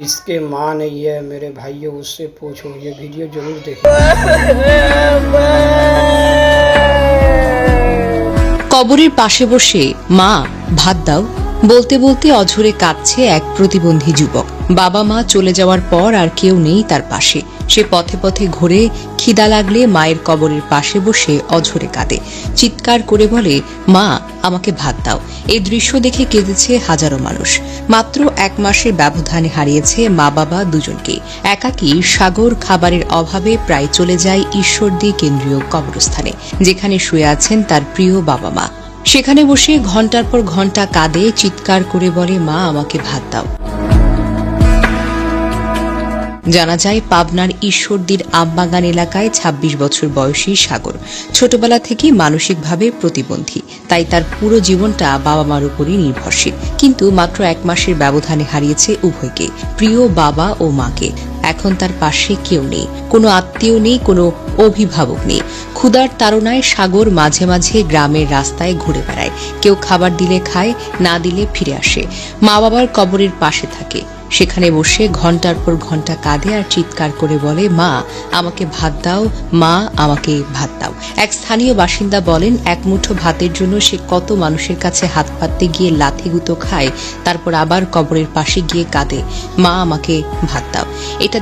जिसके माँ नहीं है मेरे भाइयों उससे पूछो, ये वीडियो जरूर देखें। কবরের পাশে বসে মা ভাত দাও বলতে বলতে অঝরে কাঁদছে এক প্রতিবন্ধী যুবক। বাবা মা চলে যাওয়ার পর আর কেউ নেই তার পাশে। সে পথে পথে ঘুরে খিদা লাগলে মায়ের কবরের পাশে বসে অঝরে কাঁদে, চিৎকার করে বলে, মা আমাকে ভাত দাও। এই দৃশ্য দেখে কেঁদেছে হাজারো মানুষ। মাত্র 1 মাসের ব্যবধানে হারিয়েছে মা বাবা দুজনকে। একাকী সাগর খাবারের অভাবে প্রায় চলে যায় ঈশ্বরদী কেন্দ্রীয় কবরস্থানে, যেখানে শুয়ে আছেন তার প্রিয় বাবা মা। সেখানে বসে ঘন্টার পর ঘন্টা কাঁদে, চিৎকার করে বলে, মা আমাকে ভাত দাও। জানা যায় পাবনার ঈশ্বরদীর আমবাগান এলাকায় ২৬ বছর বয়সী সাগর ছোটবেলা থেকে মানসিকভাবে প্রতিবন্ধী, তাই তার পুরো জীবনটা বাবা মার উপরই নির্ভরশীল। কিন্তু মাত্র 1 মাসের ব্যবধানে হারিয়েছে উভয়কে, প্রিয় বাবা ও মাকে। এখন তার পাশে কেউ নেই, কোনো আত্মীয় নেই, কোনো অভিভাবক নেই। ক্ষুধার তাড়নায় সাগর মাঝে মাঝে গ্রামের রাস্তায় ঘুরে বেড়ায়। কেউ খাবার দিলে খায়, না দিলে ফিরে আসে। মা বাবার কবরের পাশে থাকে, সেখানে বসে ঘন্টার পর ঘন্টা কাঁদে আর চিৎকার করে বলে, মা আমাকে ভাত দাও, মা আমাকে ভাত দাও। এক স্থানীয় বাসিন্দা বলেন, এক মুঠো ভাতের জন্য সে কত মানুষের কাছে হাত পাততে গিয়ে লাথি গুঁতো খায়, তারপর আবার কবরের পাশে গিয়ে কাঁদে, মা আমাকে ভাত দাও। এটা